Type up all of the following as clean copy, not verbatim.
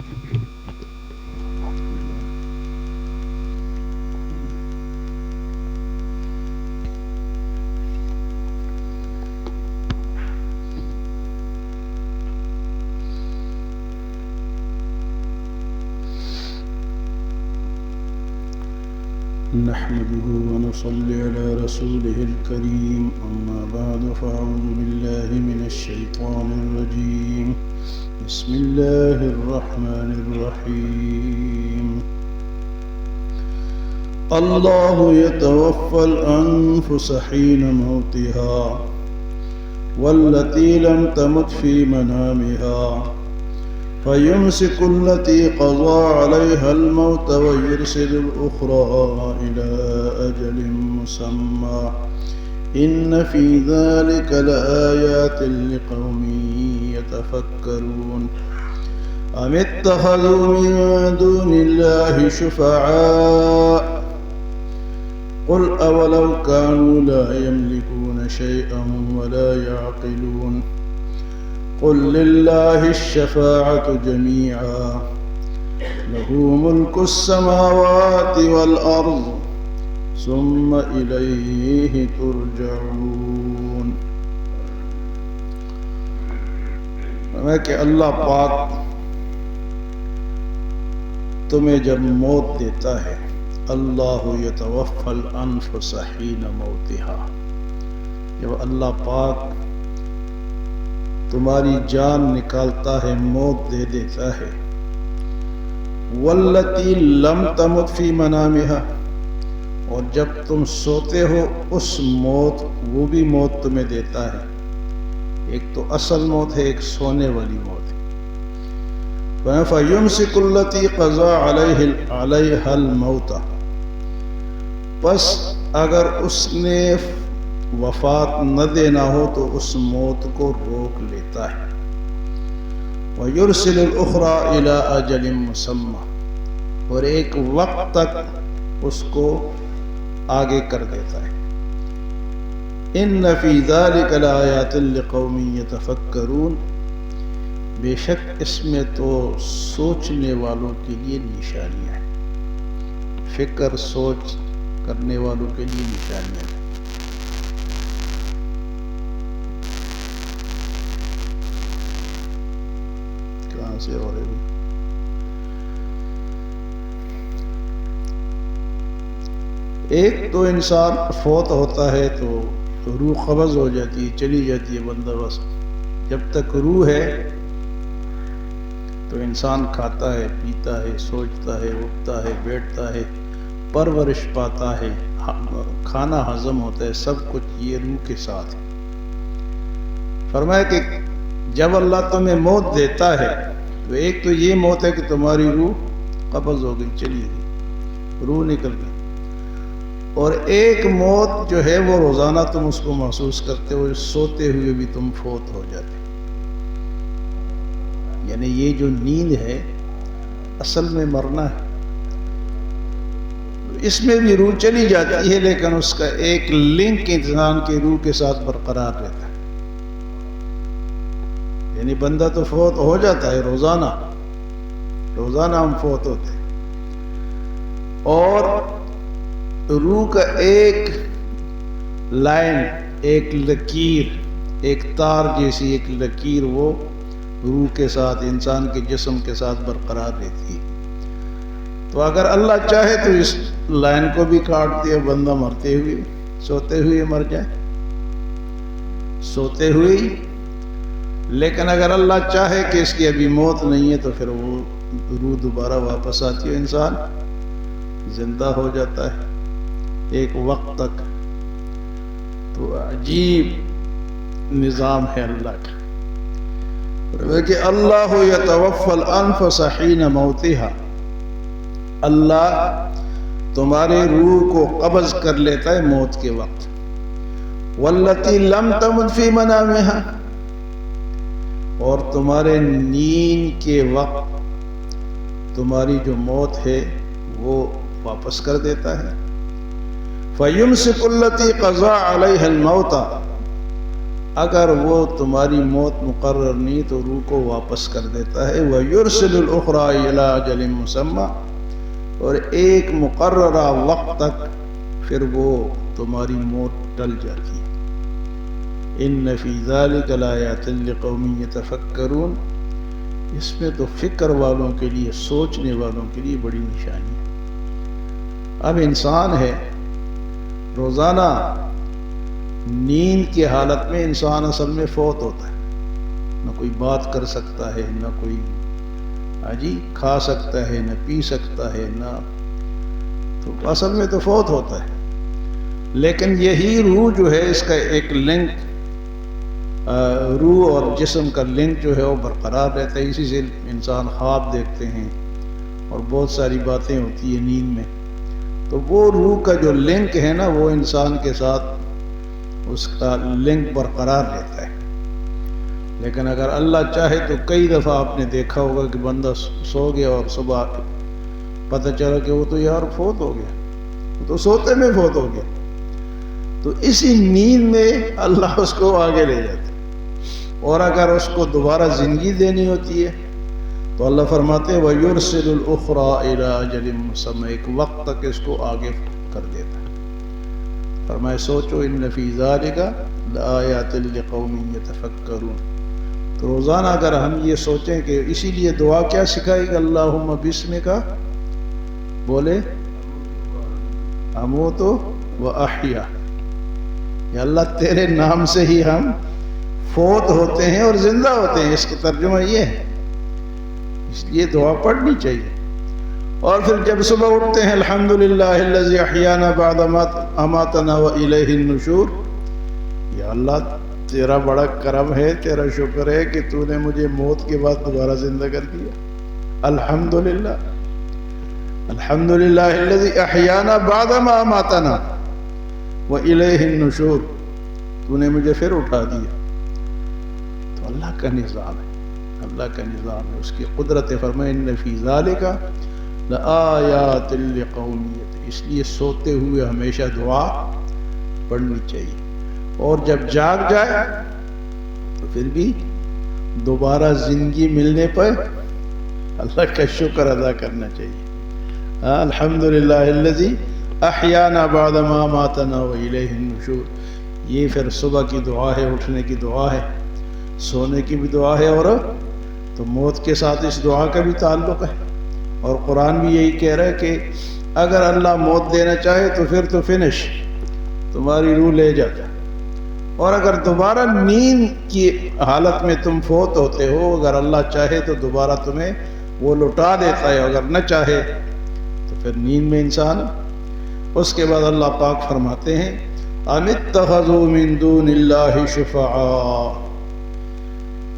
نحمده ونصلي على رسوله الكريم أما بعد فأعوذ بالله من الشيطان الرجيم بسم الله الرحمن الرحيم الله يتوفى الأنفس حين موتها والتي لم تمت في منامها فيمسك التي قضى عليها الموت ويرسل الأخرى إلى أجل مسمى إن في ذلك لآيات لقوم يتفكرون أم اتخذوا من دون الله شفعاء قل أولو كانوا لا يملكون شيئا ولا يعقلون قل لله الشفاعة جميعا له ملك السماوات والأرض ثم إليه ترجعون. کہ اللہ پاک تمہیں جب موت دیتا ہے، اللہ یتوفی الانفس حین موتها، جب اللہ پاک تمہاری جان نکالتا ہے، موت دے دیتا ہے، واللتی لم تمت فی منامها، اور جب تم سوتے ہو اس موت، وہ بھی موت تمہیں دیتا ہے، ایک تو اصل موت ہے، ایک سونے والی موت ہے. فَيُمْسِكُ الَّتِي قَضَى عَلَيْهَا الْمَوْتَ، پس اگر اس نے وفات نہ دینا ہو تو اس موت کو روک لیتا ہے. وَيُرْسِلُ الْأُخْرَى إِلَىٰ أَجَلٍ مُّسَمًّى، اور ایک وقت تک اس کو آگے کر دیتا ہے. إِنَّ فِي ذَلِكَ لَآيَاتٍ لِقَوْمٍ يَتَفَكَّرُونَ، بے شک اس میں تو سوچنے والوں کے لیے نشانیاں ہیں، فکر سوچ کرنے والوں کے لیے نشانیاں ہیں. کہاں سے ہو رہے ہیں؟ ایک تو انسان فوت ہوتا ہے تو روح قبض ہو جاتی ہے، چلی جاتی ہے بندہ. بس جب تک روح ہے تو انسان کھاتا ہے، پیتا ہے، سوچتا ہے، اٹھتا ہے، بیٹھتا ہے، پرورش پاتا ہے، کھانا ہضم ہوتا ہے، سب کچھ یہ روح کے ساتھ ہے. فرمایا کہ جب اللہ تمہیں موت دیتا ہے تو ایک تو یہ موت ہے کہ تمہاری روح قبض ہو گئی، چلی گئی، روح نکل گئی، اور ایک موت جو ہے وہ روزانہ تم اس کو محسوس کرتے ہو، سوتے ہوئے بھی تم فوت ہو جاتے. یعنی یہ جو نیند ہے اصل میں مرنا ہے. اس میں بھی روح چلی جاتی ہے لیکن اس کا ایک لنک انسان کی روح کے ساتھ برقرار رہتا ہے. یعنی بندہ تو فوت ہو جاتا ہے، روزانہ ہم فوت ہوتے ہیں، اور روح کا ایک لائن، ایک لکیر، ایک تار جیسی ایک لکیر وہ روح کے ساتھ، انسان کے جسم کے ساتھ برقرار رہتی ہے. تو اگر اللہ چاہے تو اس لائن کو بھی کاٹ دے، بندہ مرتے ہوئے، سوتے ہوئے مر جائے، سوتے ہوئے ہی. لیکن اگر اللہ چاہے کہ اس کی ابھی موت نہیں ہے تو پھر وہ روح دوبارہ واپس آتی ہے، انسان زندہ ہو جاتا ہے ایک وقت تک. تو عجیب نظام ہے اللہ کا. کہ اللہ یتوفی الانفس حین موتها، اللہ تمہارے روح کو قبض کر لیتا ہے موت کے وقت. واللتی لم تمت فی منامها، اور تمہارے نیند کے وقت تمہاری جو موت ہے وہ واپس کر دیتا ہے. فَيُمْسِكُ الَّتِي قَضَى عَلَيْهَا الْمَوْتَ، اگر وہ تمہاری موت مقرر نہیں تو روح کو واپس کر دیتا ہے وَيُرْسِلُ الْأُخْرَى إِلَىٰ أَجَلٍ مُّسَمًّى، اور ایک مقررہ وقت تک پھر وہ تمہاری موت ٹل جاتی ہے۔ إِنَّ فِي ذَلِكَ لَآيَاتٍ لِقَوْمٍ يَتَفَكَّرُونَ، اس میں تو فکر والوں کے لیے، سوچنے والوں کے لیے بڑی نشانی ہے۔ اب انسان ہے، روزانہ نیند کی حالت میں انسان اصل میں فوت ہوتا ہے، نہ کوئی بات کر سکتا ہے، نہ کوئی کھا سکتا ہے، نہ پی سکتا ہے، نہ تو اصل میں تو فوت ہوتا ہے۔ لیکن یہی روح جو ہے، اس کا ایک لنک، روح اور جسم کا لنک جو ہے وہ برقرار رہتا ہے۔ اسی سے انسان خواب دیکھتے ہیں اور بہت ساری باتیں ہوتی ہیں نیند میں، تو وہ روح کا جو لنک ہے نا، وہ انسان کے ساتھ اس کا لنک برقرار رہتا ہے۔ لیکن اگر اللہ چاہے تو کئی دفعہ آپ نے دیکھا ہوگا کہ بندہ سو گیا اور صبح پتہ چلا کہ وہ تو یار فوت ہو گیا، وہ تو سوتے میں فوت ہو گیا، تو اسی نیند میں اللہ اس کو آگے لے جاتا ہے۔ اور اگر اس کو دوبارہ زندگی دینی ہوتی ہے تو اللہ فرماتے ہیں وَيُرْسِلُ الْأُخْرَى إِلَىٰ أَجَلٍ مُّسَمًّى، ایک وقت تک اس کو آگے کر دیتا ہے۔ فرمائے سوچو إِنَّ فِي ذَلِكَ لَآيَاتٍ لِقَوْمٍ يَتَفَكَّرُونَ۔ تو روزانہ اگر ہم یہ سوچیں کہ اسی لیے دعا کیا سکھائے گا، اللہم بسمک، بولے اموت و احیا، یا اللہ تیرے نام سے ہی ہم فوت ہوتے ہیں اور زندہ ہوتے ہیں، اس کا ترجمہ یہ ہے۔ اس لیے دعا پڑھنی چاہیے۔ اور پھر جب صبح اٹھتے ہیں الحمدللہ الذی احیانا بعد ما اماتنا والیہ النشور، یا اللہ تیرا بڑا کرم ہے، تیرا شکر ہے کہ تو نے مجھے موت کے بعد دوبارہ زندہ کر دیا۔ الحمدللہ الحمدللہ الذی احیانا بعد ما اماتنا والیہ النشور، تو نے مجھے پھر اٹھا دیا۔ تو اللہ کا نظام ہے، اللہ کا نظام ہے، اس کی قدرت ہے۔ فرمائے ان فی ذالک لآیات لقوم، اس لیے سوتے ہوئے ہمیشہ دعا پڑھنی چاہیے، اور جب جاگ جائے تو پھر بھی دوبارہ زندگی ملنے پر اللہ کا شکر ادا کرنا چاہیے۔ الحمدللہ الذی احیانا بعد ما اماتنا والیہ النشور، یہ پھر صبح کی دعا ہے، اٹھنے کی دعا ہے، سونے کی بھی دعا ہے، اور تو موت کے ساتھ اس دعا کا بھی تعلق ہے۔ اور قرآن بھی یہی کہہ رہا ہے کہ اگر اللہ موت دینا چاہے تو پھر تو فنش، تمہاری روح لے جاتا ہے، اور اگر دوبارہ نیند کی حالت میں تم فوت ہوتے ہو، اگر اللہ چاہے تو دوبارہ تمہیں وہ لوٹا دیتا ہے، اگر نہ چاہے تو پھر نیند میں انسان۔ اس کے بعد اللہ پاک فرماتے ہیں ام اتخذوا من دون اللہ شفعاء،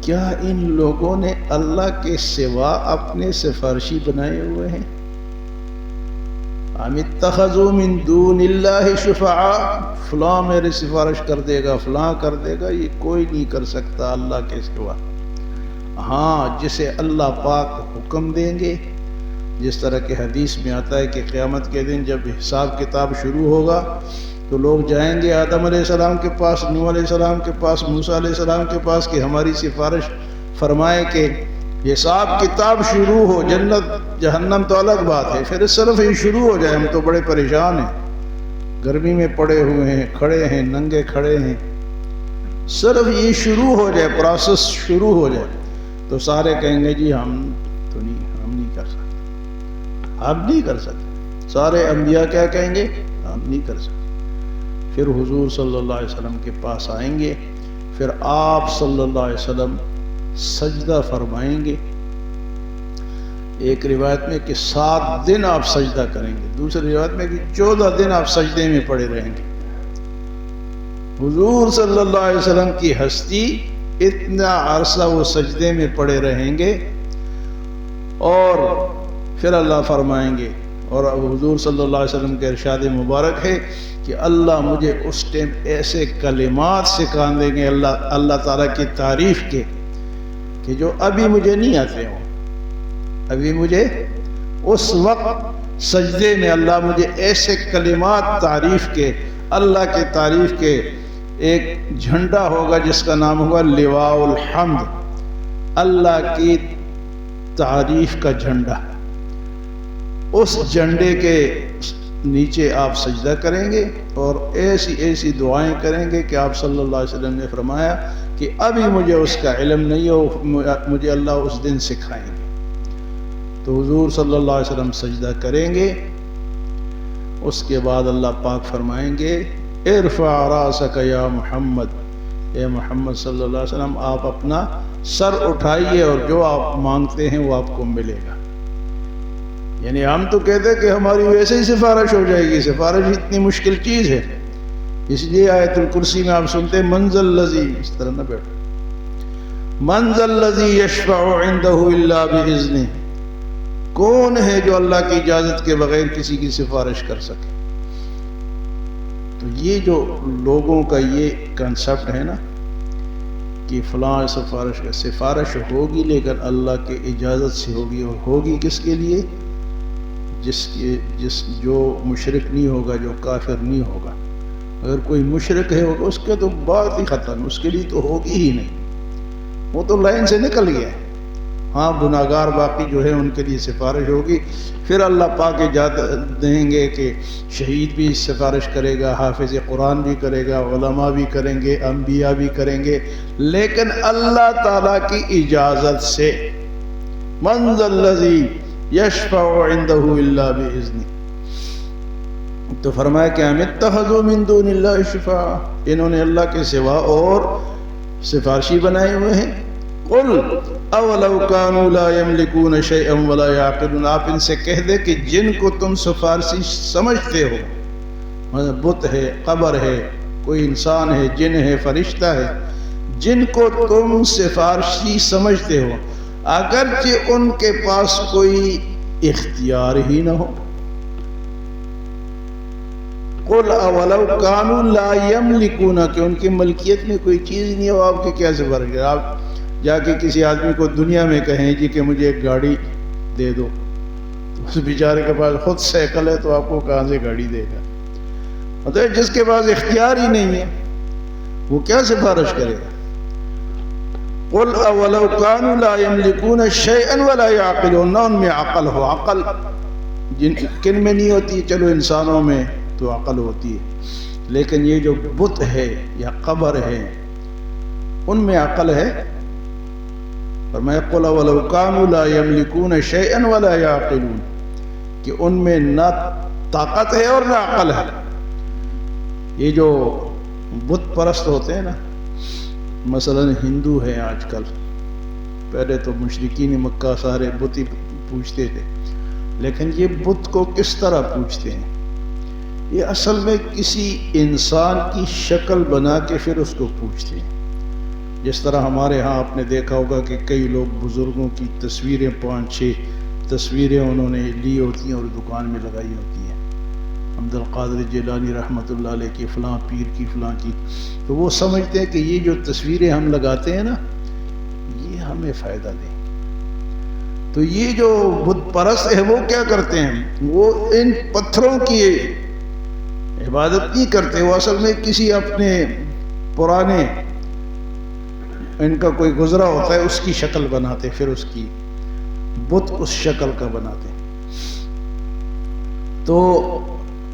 کیا ان لوگوں نے اللہ کے سوا اپنے سفارشی بنائے ہوئے ہیں؟ ام اتخذوا من دون اللہ شفعاء، فلاں میرے سفارش کر دے گا، فلاں کر دے گا، یہ کوئی نہیں کر سکتا اللہ کے سوا۔ ہاں، جسے اللہ پاک حکم دیں گے، جس طرح کہ حدیث میں آتا ہے کہ قیامت کے دن جب حساب کتاب شروع ہوگا تو لوگ جائیں گے آدم علیہ السلام کے پاس، نوح علیہ السلام کے پاس، موسیٰ علیہ السلام کے پاس کہ ہماری سفارش فرمائے کہ حساب کتاب شروع ہو۔ جنت جہنم تو الگ بات ہے، پھر اس طرف ہی شروع ہو جائے، ہم تو بڑے پریشان ہیں، گرمی میں پڑے ہوئے ہیں، کھڑے ہیں، ننگے کھڑے ہیں، صرف یہ شروع ہو جائے، پروسیس شروع ہو جائے تو سارے کہیں گے جی ہم نہیں کر سکتے، ہم نہیں کر سکتے۔ سارے انبیاء کیا کہیں گے؟ ہم نہیں کر سکتے۔ پھر حضور صلی اللہ علیہ وسلم کے پاس آئیں گے، پھر آپ صلی اللہ علیہ وسلم سجدہ فرمائیں گے، ایک روایت میں کہ 7 دن آپ سجدہ کریں گے، دوسری روایت میں کہ 14 دن آپ سجدے میں پڑے رہیں گے۔ حضور صلی اللہ علیہ وسلم کی ہستی، اتنا عرصہ وہ سجدے میں پڑے رہیں گے، اور پھر اللہ فرمائیں گے، اور حضور صلی اللہ علیہ وسلم کے ارشاد مبارک ہے کہ اللہ مجھے اس ٹائم ایسے کلمات سکھا دیں گے اللہ تعالیٰ کی تعریف کے کہ جو ابھی مجھے نہیں آتے ہوں۔ ابھی مجھے اس وقت سجدے میں اللہ مجھے ایسے کلمات تعریف کے، اللہ کے تعریف کے ایک جھنڈا ہوگا جس کا نام ہوگا لواء الحمد، اللہ کی تعریف کا جھنڈا. اس جھنڈے کے نیچے آپ سجدہ کریں گے اور ایسی ایسی دعائیں کریں گے کہ آپ صلی اللہ علیہ وسلم نے فرمایا کہ ابھی مجھے اس کا علم نہیں ہو، مجھے اللہ اس دن سکھائیں گے. تو حضور صلی اللہ علیہ وسلم سجدہ کریں گے. اس کے بعد اللہ پاک فرمائیں گے ارفع راسک یا محمد، اے محمد صلی اللہ علیہ وسلم آپ اپنا سر اٹھائیے اور جو آپ مانگتے ہیں وہ آپ کو ملے گا. یعنی ہم تو کہتے ہیں کہ ہماری ویسے ہی سفارش ہو جائے گی، سفارش اتنی مشکل چیز ہے. اس لیے آیت الکرسی میں آپ سنتے ہیں من ذا الذی، اس طرح نہ بیٹھو، من ذا الذی یشفع عندہ الا باذنہ، کون ہے جو اللہ کی اجازت کے بغیر کسی کی سفارش کر سکے. تو یہ جو لوگوں کا یہ کنسپٹ ہے نا کہ فلاں سفارش ہوگی لیکن اللہ کے اجازت سے ہوگی، اور ہوگی کس کے لیے؟ جو مشرک نہیں ہوگا، جو کافر نہیں ہوگا. اگر کوئی مشرک ہے اس کے تو بات ہی ختم، اس کے لیے تو ہوگی ہی نہیں، وہ تو لائن سے نکل گیا ہے. ہاں گناہگار باقی جو ہے ان کے لیے سفارش ہوگی. پھر اللہ پاک اجازت دیں گے کہ شہید بھی سفارش کرے گا، حافظ قرآن بھی کرے گا، علماء بھی کریں گے، انبیاء بھی کریں گے، لیکن اللہ تعالیٰ کی اجازت سے. من ذا الذی یشفع عندہ الا باذنہ. تو فرمایا کہ ام اتخذوا من دون اللہ شفعاء، انہوں نے اللہ کے سوا اور سفارشی بنائے ہوئے ہیں. قل اولو کانوا لا یملکون شیئا ولا یعقلون، آپ ان سے کہہ دے کہ جن کو تم سفارشی سمجھتے ہو، مطلب بت ہے، قبر ہے، کوئی انسان ہے، جن ہے، فرشتہ ہے، جن کو تم سفارشی سمجھتے ہو، اگرچہ ان کے پاس کوئی اختیار ہی نہ ہو. قل اولو کانوا لا یملکون، کہ ان کی ملکیت میں کوئی چیز نہیں ہو، آپ کے کیا سفارش ہے؟ آپ جا کے کسی آدمی کو دنیا میں کہیں جی کہ مجھے ایک گاڑی دے دو، اس بیچارے کے پاس خود سائیکل ہے تو آپ کو کہاں سے گاڑی دے گا؟ مطلب جس کے پاس اختیار ہی نہیں ہے وہ کیا سفارش کرے گا؟ قل اولو کانوا لا یملکون شیئا ولا یعقلون، نہ ان میں عقل ہو. عقل کن میں نہیں ہوتی؟ چلو انسانوں میں تو عقل ہوتی ہے، لیکن یہ جو بت ہے یا قبر ہے ان میں عقل ہے. فرمایا قل اولو کانوا لا یملکون شیئا ولا یعقلون، کہ ان میں نہ طاقت ہے اور نہ عقل ہے. یہ جو بت پرست ہوتے ہیں نا، مثلا ہندو ہیں آج کل، پہلے تو مشرکین مکہ سارے بت ہی پوجتے تھے، لیکن یہ بت کو کس طرح پوجتے ہیں؟ یہ اصل میں کسی انسان کی شکل بنا کے پھر اس کو پوجتے ہیں. جس طرح ہمارے ہاں آپ نے دیکھا ہوگا کہ کئی لوگ بزرگوں کی تصویریں 5-6 تصویریں انہوں نے لی ہوتی ہیں اور دکان میں لگائی ہوتی ہیں، عبد القادر جیلانی رحمۃ اللہ علیہ کی، فلاں پیر کی، فلاں کی. تو وہ سمجھتے ہیں کہ یہ جو تصویریں ہم لگاتے ہیں نا یہ ہمیں فائدہ دیں. تو یہ جو بت پرست ہے وہ کیا کرتے ہیں؟ وہ ان پتھروں کی عبادت نہیں کرتے، وہ اصل میں کسی اپنے پرانے ان کا کوئی گزرا ہوتا ہے اس کی شکل بناتے، پھر اس کی بت اس شکل کا بناتے. تو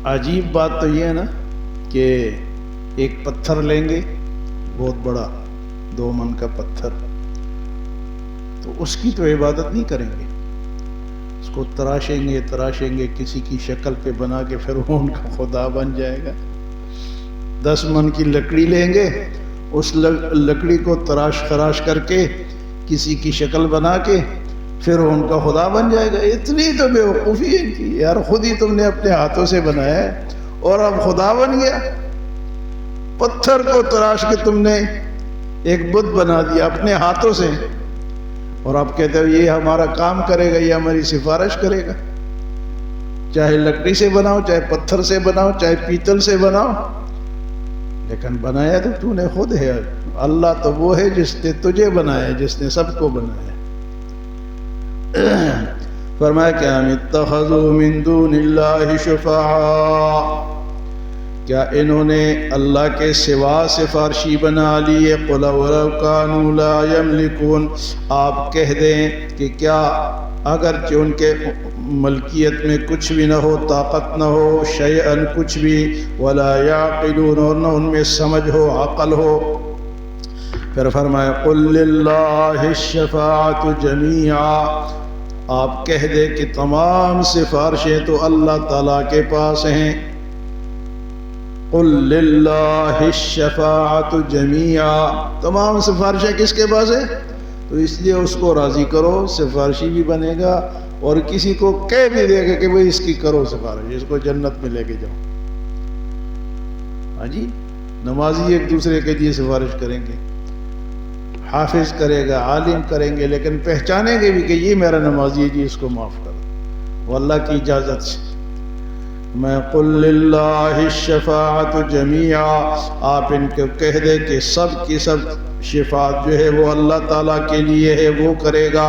عجیب بات تو یہ ہے نا کہ ایک پتھر لیں گے بہت بڑا 2 من کا پتھر، تو اس کی تو عبادت نہیں کریں گے، اس کو تراشیں گے کسی کی شکل پہ بنا کے، پھر وہ ان کا خدا بن جائے گا. 10 من کی لکڑی لیں گے، اس لکڑی کو تراش کر کے کسی کی شکل بنا کے پھر ان کا خدا بن جائے گا. اتنی تو بے وقوفی ہے ان کی، یار خود ہی تم نے اپنے ہاتھوں سے بنایا ہے اور اب خدا بن گیا. پتھر کو تراش کے تم نے ایک بت بنا دیا اپنے ہاتھوں سے، اور آپ کہتے ہو یہ ہمارا کام کرے گا، یہ ہماری سفارش کرے گا. چاہے لکڑی سے بناؤ، چاہے پتھر سے بناؤ، چاہے پیتل سے بناؤ، لیکن بنایا تو تو نے خود ہے. اللہ تو وہ ہے جس نے تجھے بنایا، جس نے سب کو بنایا. فرمایا کہ ام اتخذوا من دون اللہ شفعاء، کیا انہوں نے اللہ کے سوا سفارشی بنا لی ہے؟ قُلْ وَلَوْ كَانُوا لَا يَمْلِكُونَ، آپ کہہ دیں کہ کیا اگرچہ ان کے ملکیت میں کچھ بھی نہ ہو، طاقت نہ ہو، شیئاً کچھ بھی، وَلَا يَعْقِلُونَ، اور نہ ان میں سمجھ ہو، عقل ہو۔ پھر فرمایا قُلْ لِلَّهِ الشَّفَاعَةُ جَمِيعًا، آپ کہہ دیں کہ تمام سفارشیں تو اللہ تعالیٰ کے پاس ہیں۔ قُلْ لِلَّهِ الشَّفَاعَةُ جَمِيعًا، تمام سفارشیں کس کے پاس ہیں؟ تو اس لیے اس کو راضی کرو، سفارشی بھی بنے گا، اور کسی کو کہہ بھی دے گا کہ بھئی اس کی کرو سفارش، اس کو جنت میں لے کے جاؤ۔ ہاں جی، نمازی ایک دوسرے کے لیے سفارش کریں گے، حافظ کرے گا، عالم کریں گے، لیکن پہچانیں گے بھی کہ یہ میرا نمازی ہے جی، اس کو معاف کرو، وہ اللہ کی اجازت سے۔ میں قُلْ لِلَّهِ الشَّفَاعَةُ جَمِيعًا، آپ ان کو کہہ دیں کہ سب کی سب شفاعت جو ہے وہ اللہ تعالیٰ کے لیے ہے، وہ کرے گا۔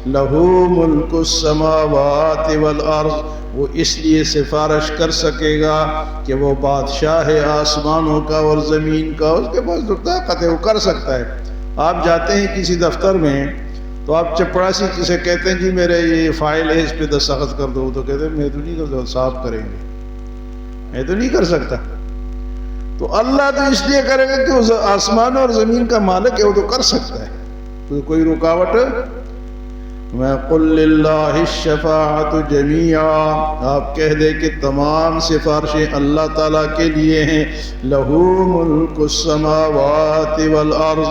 لَهُ مُلْكُ السَّمَاوَاتِ وَالْأَرْضِ، وہ اس لیے سفارش کر سکے گا کہ وہ بادشاہ ہے آسمانوں کا اور زمین کا، اس کے پاس جو طاقت ہے وہ کر سکتا ہے۔ آپ جاتے ہیں کسی دفتر میں تو آپ چپڑاسی جسے کہتے ہیں جی میرے یہ فائل ہے اس پہ دستخط کر دو، تو کہتے ہیں میں تو نہیں کر سکتا، صاحب کریں گے، میں تو نہیں کر سکتا۔ تو اللہ تو اس لیے کرے گا کہ اس آسمان اور زمین کا مالک ہے، وہ تو کر سکتا ہے، تو کوئی رکاوٹ۔ میں قُلْ لِلَّهِ الشَّفَاعَةُ جَمِيعًا، آپ کہہ دیں کہ تمام سفارشیں اللہ تعالیٰ کے لیے ہیں۔ لَهُ مُلْكُ السَّمَاوَاتِ وَالْأَرْضِ،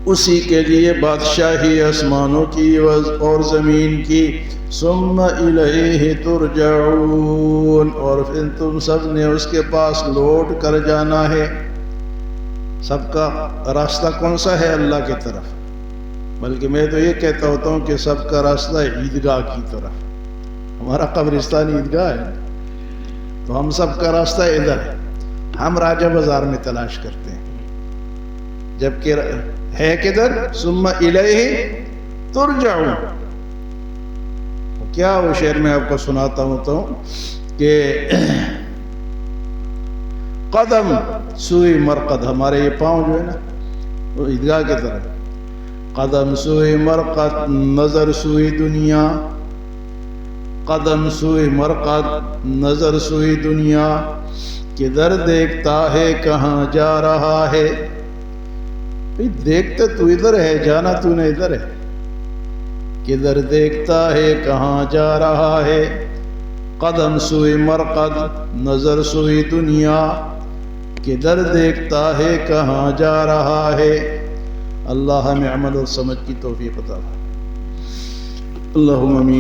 اسی کے لیے بادشاہی آسمانوں کی اور زمین کی۔ ثُمَّ إِلَيْهِ تُرْجَعُونَ، اور پھر تم سب نے اس کے پاس لوٹ کر جانا ہے۔ سب کا راستہ کون سا ہے؟ اللہ کی طرف، بلکہ میں تو یہ کہتا ہوتا ہوں کہ سب کا راستہ عیدگاہ کی طرف، ہمارا قبرستان عیدگاہ ہے، تو ہم سب کا راستہ ادھر ہے، ہم راجہ بازار میں تلاش کرتے ہیں، جبکہ ہے کدھر؟ ثم الیہ ترجعون۔ کیا وہ شعر میں آپ کو سناتا ہوں کہ قدم سوئی مرقد، ہمارے یہ پاؤں جو ہے نا وہ عیدگاہ کی طرف، قدم سوئی مرقد نظر سوئی دنیا، قدم سوئی مرقد نظر سوئی دنیا، کدھر دیکھتا ہے کہاں جا رہا ہے۔ دیکھتے تو ادھر ہے، جانا تو نے ادھر ہے، کدھر دیکھتا ہے کہاں جا رہا ہے۔ قدم سوئی مرقد نظر سوئی دنیا، کدھر دیکھتا ہے کہاں جا رہا ہے۔ اللہ ہمیں عمل اور سمجھ کی توفیق عطا فرمائے، اللہم آمین۔